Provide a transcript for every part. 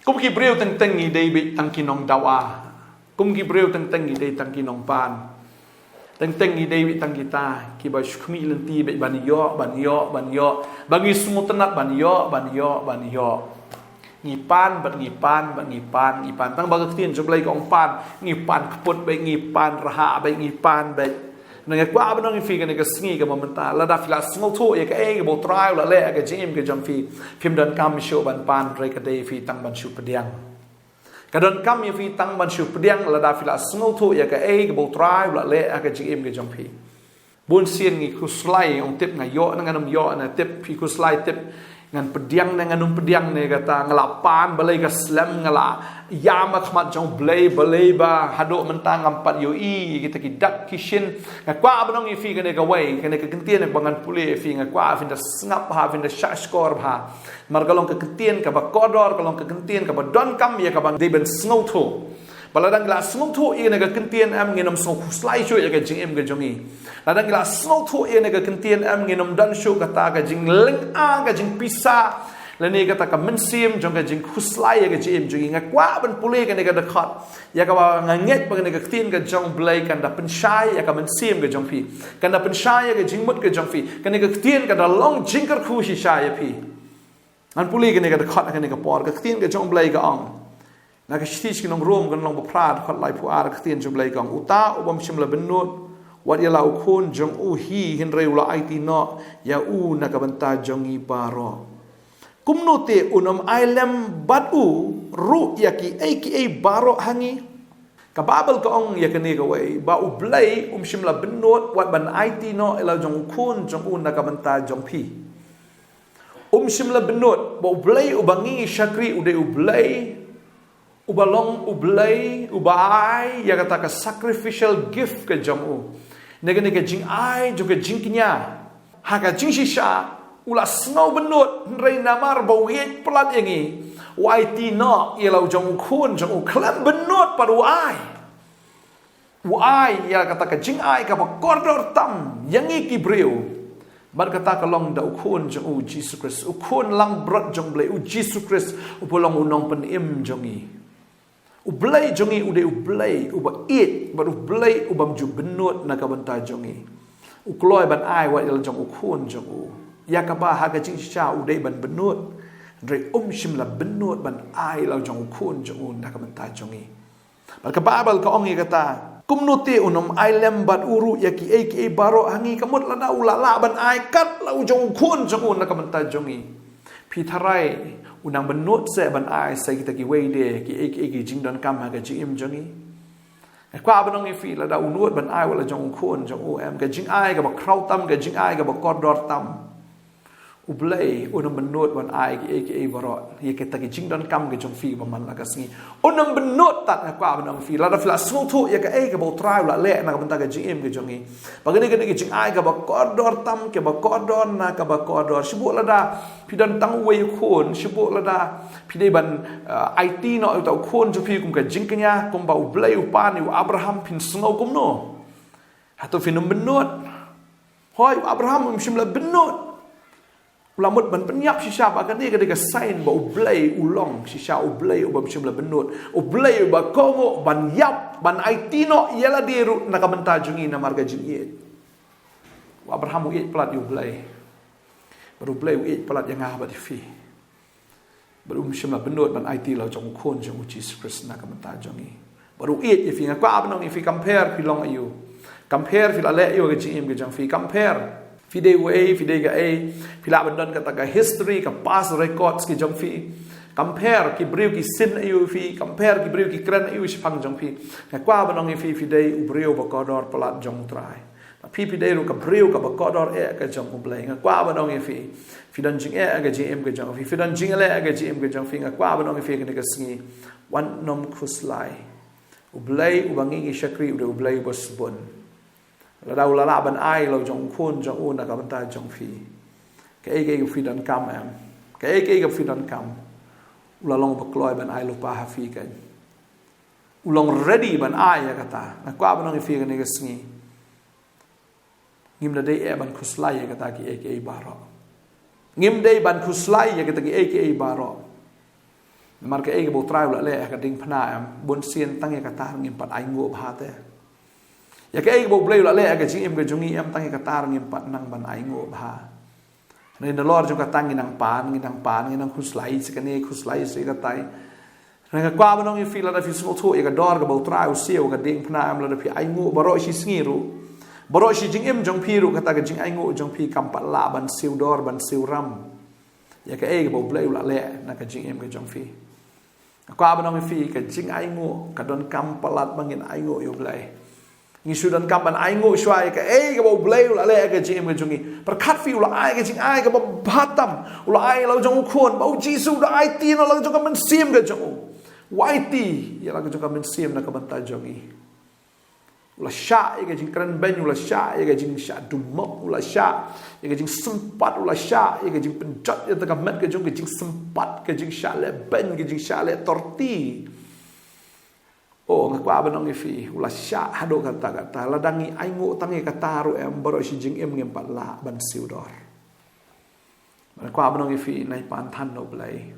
kum ki breu teng teng ni dei be tang kinong dawa kum ki breu teng teng ni dei tang kinong pan teng teng ni dei be tang kita ki ba shkmi lenti be ban yo bagi semua tenak ban yo ngipan tang baga tien joblai kong pan ngipan keput be ngipan raha be ngipan be nang kwa ba nang fi kan ka sngi ka mamanta la da fila smol tho ye ka e bo trial la le ka jim ka jam fi phim dan kam show ban pan re ka dei fi tang ban shu pediang ka dan kam ye fi tang ban shu pediang la da fila smol tho ye ka e bo trial la le ka jim ka jam fi bun sien ngi kuslai ong tip nga yo nang anam yo na tip fi kuslai tip ngan pediang nang anum pediang ne kata ngelapan balai ka slam ngala yama khmat jong blay balai ba hadok mentang ampat yo I kita kidak kishin ngakwa abnong ifi kene ka wai kene ka kentien nak bangan pule fi ngakwa fin da ngap ha fin da shak score ha margalong ka kentien ka ba kodor kalong ka kentien ka ba don kam ya ka bang de ben snow tho baladang la snow tho I ne ka kentien am nginom snow kuslai shu ya ka jing em ka jongi ladang la snow tho I ne ka kentien am nginom dan shu kata ka jing ling a ka jing pisa lani kata ka mensim jong ka jing kuslai ka jim jongi ngakwa ban pule ka ne ka dekat ya ka ba nganget ba ne ka tin ka jong blai kan da penshai ya ka mensim ka jong pi kan da penshai ya ka jing mut ka jong pi kan ne ka tin ka da long jingkar khu shi sha ya pi an pule ka ne ka dekat ka ne ka por ka tin ka jong blai ka ong na ka shti ki nong rom kan long ba prad khat lai pu ar ka tin jong blai ka ong uta ubam shim la benut wat ya la ukun jong u hi hin reu la it no ya u na ka banta jong I baro kumnote unom ailem batu ru yaki aka baro hangi kababel ka ong yakane ka wai ba ublai shimla benot wat ban it no ela jong kun jong un na ka banta jong pi shimla benot ba ublai ubangi shakri ude ublai ubalong ublai ubai ya kata ka sacrificial gift ka jong u nega jing ai juga jing kinya haka jing shisha ula snow benut rei namar bau ye pelat yangi YT no yelau jong kun jong klam benut paru ai ya kata ka jing ai ka kordor tam yangi kibreu bar kata ka long da ukun jong Jesus Christ ukun lang brot jong blai Jesus Christ upolong unong penim jongi ublai jongi ude ublai uba it baru ublai ubam ju benut na ka banta jongi ukloi ban ai wa il jong ukun jong ya ka ba ha ka jing sha ude ban benut re shim la benut ban ai la jong ukun jong na ka banta jongi bal ka babal ka ong kata kumnuti unom ai lembat uru yaki aka baro hangi kamut la da ulala ban ai kat la jong ukun jong na ka banta jongi pitharai unang benut se ban ai sai kita ki wei de ki jing don kam ha ka jing jongi kwa banong ifi la da unut ban ai wala jong khun jong em ka jing ai ka ba krau tam ka jing ai ka ba kodor tam ublai unang benut ban ai ki baro ye kita ki jing don kam ka jong fi ba man la ka sngi unang benut tat kwa banong fi la da fla smu thu ye ka ba trai la le na ka banta ka jing em ka jongi bagani ka ki jing ai ka ba kodor tam ke ba kodor na ka ba kodor sibu la da pidan tang wei khun sibu la da pidai ban IT no ta khun ju fi kum ka jing kanya kum ba ublai upan u Abraham pin snow kum no hatu finum benut hoi Abraham shimla benut ulamut ban penyap shisha ba kan dia ka sign ba ublai ulong shisha ublai ubam shimla benut ublai ba kongo ban yap ban IT no yela diru na ka banta jungi na marga jingi Abraham u plat ublai baru ublai u plat yang ah ba di fi baru shimla benut ban IT la jong khon jong Jesus Christ na ka banta jongi baru if nga kwa abnong if compare pilong ayu compare fil ale ayu ga jim ga jong fi compare fide way fide ga a pila bandon kata ka history ka past records ki jong fi compare ki briu ki sin ayu fi compare ki briu ki kran ayu shpang jong fi nga kwa abnong if fide u briu ba kodor palat jong trai pide ru ka briu ka ba kodor e ka jong ublai nga kwa abnong if fidan jing e ga jim ga jong fi fidan jing ale ga jim ga jong fi nga kwa abnong if ga sngi wan nom khuslai ublai ubangi shakri ude ublai bosbon la da ulala ban ai lo jong khun jong un na ka banta jong fi ka ege ga fi dan kam am ka ege ga fi dan kam ulalong bakloi ban ai lo pa ha fi kan ulong ready ban ai ya kata na kwa ban fi ga ne ga sngi ngim da dei e ban khuslai ya kata ki ege baro ngim dei ban khuslai ya kata ki ege baro mar ka e ka bo trai la le ka ding phna am bon sien tang ka tar ngim pat ai ngo bha te ya ka e ka bo bleu la le ka jing em ka jungi am tang ka tar ngim pat nang ban ai ngo bha nei na lor jo ka tang nang pan nang khuslai se ka ne khuslai se ka tai nga kwa banong i fila da fi smol to e ka dor ka bo trai u sio ka ding phna am la da fi ai ngo baro shi sngiru baro shi jing em jong pi ru kata ka jing ai ngo jong pi kam pat la ban siu dor ban siu ram ya ka e ka bo bleu la le na ka jing em ka jong fi kwa banong fi ka jing ai ngo ka don kam palat bangin ai ngo yo blai ngi su don kam ban ai ngo shwai ka e ka bo bleu la le ka jing em ka jong i par khat fi la ai ka jing ai ka bo batam la ai lo jong khon bo jisu da ai ti no lo jong ka man sim ka jong wai ti ya la ka jong ka man sim na ka ban ta jong i ula sya ega jing keren ben ula sya ega jing sya dumok ula sya ega jing sempat ula sya ega jing penjat ya tengah met ke jing sempat ke jing sya le ben ke jing sya le torti oh ngaku abanong ifi ula sya hado kata ladangi aingo tangi kata ru em baro si jing em ngem pat la ban siudor ngaku abanong ifi nai pan than no blai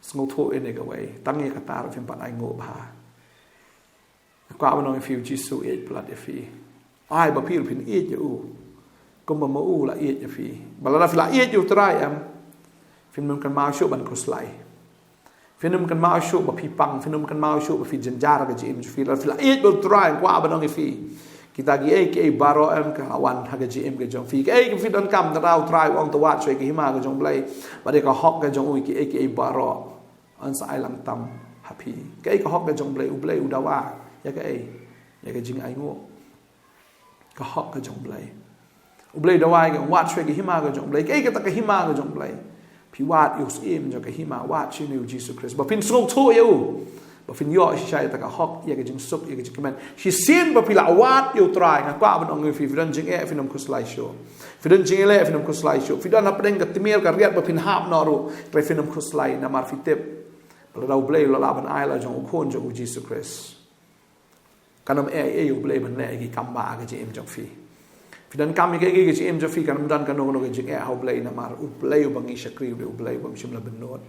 sngo tho ene ga wai tangi kata ru fim pat aingo ba qua bên ông phiêu chỉ số ít là để phi ai bảo phiêu phiền ít chứ cũng mà mẫu là ít chứ phi bảo là phi là ít chứ trai em phiền mình cần mau số bằng cross lại phiền mình cần mau số bảo phi pang phiền mình cần mau số bảo phi dân gia ra cái gì em phi là ít chứ trai qua bên ông phi kita gi cái baro em cái awan ha cái gì em cái jong phi cái phi don kam tao trai ông tao watch cái hima cái jong play và đây có hot cái jong ui cái baro anh sai lăng tâm happy cái có hot cái jong play u dawa ya cái jing ai ngo ka hok ka jong blai ublai dawai ga wat shwe ga hima ga jong blai cái ta ka hima ga jong blai pi wat yu sim jo ka hima wat chi ne Jesus Christ ba pin so to yu ba pin yo shi shai ta ka hok ya ga jing suk ya ga jing man shi sin ba pi la wat yu trai nga kwa ban ong fi dan jing e fi nam kuslai show fi dan jing le fi nam kuslai show fi dan apdeng ka timir ka riat ba pin hap no ru pre fi nam kuslai na mar fi tep ba da ublai la ban ai la jong khon jo Jesus Christ kanam eu blai man le gi kamba ga em jong fi dan kam ge ge em jong fi kanam dan kanong no ge how blai na mar u blai bang i shakri u blai bang shim la benot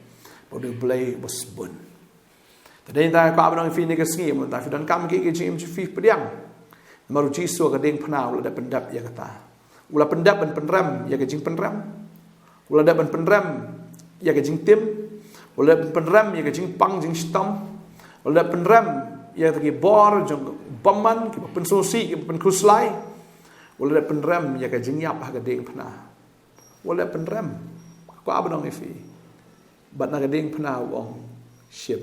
bo de blai bos bun tadai ta ka ban fi ni ga sngi mon ta dan kam ge em jong fi pediang maru chi so ga deng phnau la da pendap ya kata ula pendap ban penram ya ga jing penram ula da ban penram ya ga jing tim ula penram ya ga jing pang jing stam ula penram ya tagi bor jong baman ki pen sosi ki pen kruslai wala pen rem ya ka jingyap ha ka ding phna wala pen rem ko abnong ifi bat na ka ding phna wong shim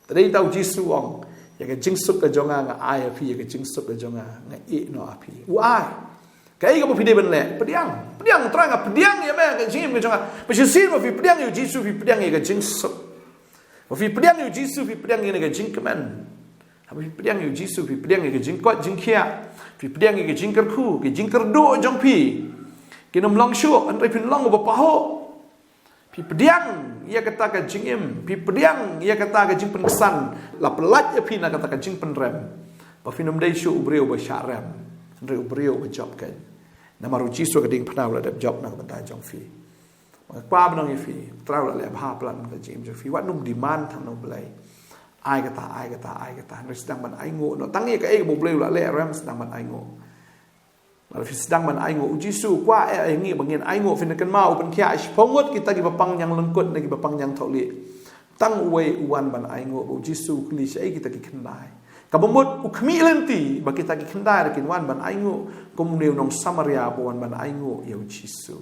tadai tau jisu wong ya ka jing suk ka jonga nga ai api ya ka jing suk ka jonga nga e no api u ai kai ka pi de ben le pediang trang pediang ya me ka jing ka jonga pa sin ma fi pediang yu jisu fi pediang ya ka jing suk wa fi pediang yu jisu fi pediang ya ka jing kemen Tapi pediang yu jisu pi pediang ke jing kot jing kia pi pediang ke jing kerku ke jing kerdo jong pi ke nom long shu an rai pin long ba paho pi pediang ia kata ke jing em pi pediang ia kata ke jing penkesan la pelat ya pi na kata ke jing penrem pa finom dai shu ubreu ba sharem rai ubreu ba job kan na maru jisu ke ding pnau la dap job na ba jong fi pa ba nong fi trau la le ba plan ke jing jong fi wat num demand tham no blai ai kata nó sedang ban ai ngộ nó tăng cái ấy một lưu là lẽ ram sedang ban ai ngộ mà phi sedang ban ai ngộ Jisu qua ai ngi bangin ai ngộ phi na kan mau pan kya phongot kita gi bapang yang lengkut na gi bapang yang tholi tang uwe uwan ban ai ngộ Jisu kli sai kita gi khandai ka bomot ukmi lenti ba kita gi khandai kin wan ban ai ngộ kum neu nong Samaria bon ban ai ngộ yo Jisu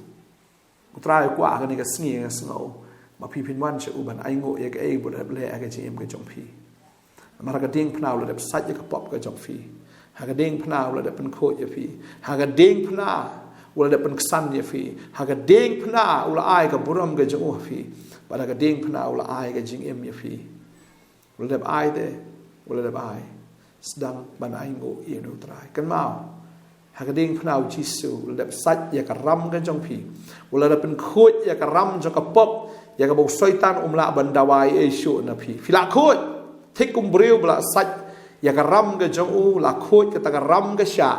utrai qua ka ni ka sngi ka snow mà phi phin wan che u ban ai ngo ye ka e bu le a ka chi em ka jong phi ma ra ka ding phnau le dep sat ye ka pop ka jong phi ha ka ding phnau le dep pen kho ye phi ha ka ding phna u le dep pen ksan ye phi ha ka ding phna u la ai ka buram ka jong u phi ba ra ka ding phna u la ai ka jing em ye phi u le dep ai de u le dep ai sedang ban ai ngo ye no trai kan mau ha ka ding phnau Jisu le dep sat ye ka ram ka jong phi u le dep pen kho ye ka ram jong ka pop ya ka bau syaitan umla bandawai eshu na phi phila khoi thik kum breu bla sach ya ka ram ga jong u la khoi ka ta ka ram ga sha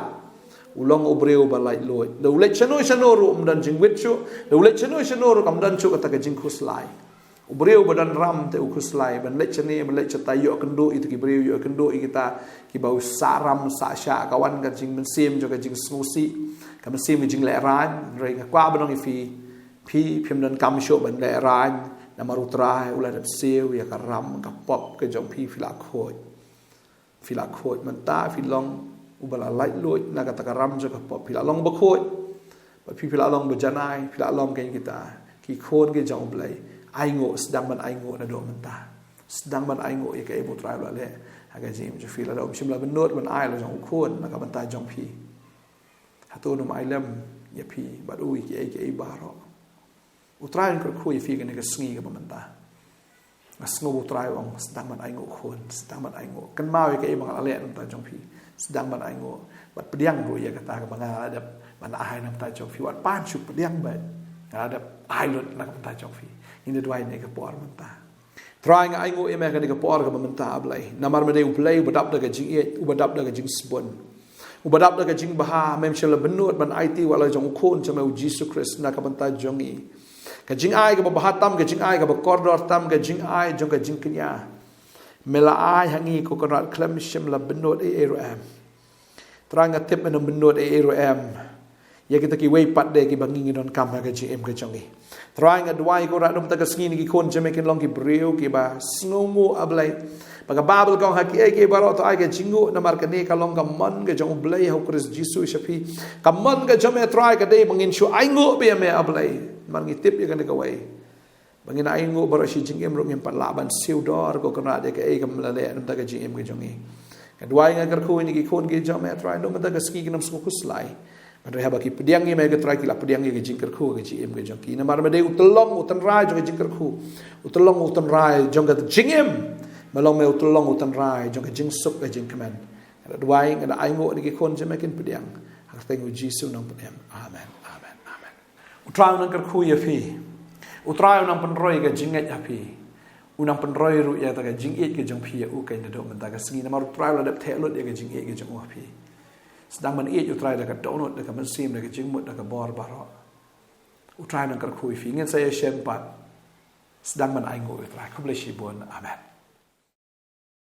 ulong obreu ba lai loi do le chano ru um dan jing wit chu do le chano ru kam dan chu ka ta ka jing khus lai Beriu badan ram te ukuslai ban lek chani ban lek chata yo kendo itu ki beriu yo kendo kita ki bau saram sa sha kawan ka jing mensim jo ka jing smusi ka mensim jing le ran rei ka kwa banong ifi pi phim dan kam sho ban le ran na marutra ula dap seu ya ka ram ka pop ka jong pi fila khoi man ta fi long ubala lai loi na ka ta ram jo ka pop fila long ba khoi ba pi fila long ba janai fila long ka kita ki khon ke jong blai aingo sedang ban aingo na do menta sedang ban aingo ya ka ibu trai la le aga jim je fila do shimla ban not ban ai lo jong khon na ka ban ta jong pi hatu no mai lem ya pi ba u ki ai baro utrai ko khu fi ka ne ka sngi ka menta asngo utrai ong sedang ban aingo khon sedang ban aingo kan mau ka ai bang la le ta jong pi sedang ban aingo bat pediang ru ya kata ka bang ada ban ai nam ta jong pi wat pan chu pediang ba ada ai lot na ka ta jong pi ini dua ini kepor mentah. Trying aingo eme kan kepor ke mentah ablai. Namar mede uplay ubadap daga jing e ubadap daga jing spon. Ubadap daga jing baha mem shela benut ban IT wala jong khon chama Jesus Christ na ka mentah jongi. Ka jing ai ka bahatam ka jing ai ka korridor tam ka jing ai jong ka jing kenya. Mela ai hangi ko konat klem shim la benut e am. Trying a tip men benut e am. Ya kita ki wei pat de ki bangi don kam ka jing em ka jongi. Trying a dwai ko radom taga sngini ki kon jemekin long ki breu ki ba snungu ablai baga babel kong haki ai ki baro to ai ke jingu na mar ka ne ka long ka man ke jong blai ho Chris Jesus shapi ka man ka jame try ka dei mangin shu ai ngo be me ablai man ngi tip ya ka ne ka wai bangin ai ngo baro shi jing em ro ngem pat laban siu dor ko kana de ka ai ka mlale nam taga jing em ke jongi ka dwai nga kar ko ni ki kon ki jame try no ma taga ski ki nam sku kuslai Padahal haba ki pediang ni mai ke try kila pediang ni ke jingkar khu ke GM ke jong ki na mar mede utlong utan rai jong ke jingkar khu utlong utan rai jong ke jingem malong me utlong utan rai jong ke jing sup ke jing kemen ada duai ada aingo ni ke kon je makin pediang hak tengu jisu nang pediang amen utrau nang kar khu ya fi utrau nang penroi ke jinget ya fi unang penroi ru ya ta ke jinget ke jong pi ya u kai na do men ta ke singi na mar utrau la dap the lut ya ke jinget ke jong pi sedang man iet utrai dekat donut dekat mensim dekat jingmut dekat bor barok utrai nang kerkhui fi ngin saya sempat sedang man aingo utrai ku bless you bon amen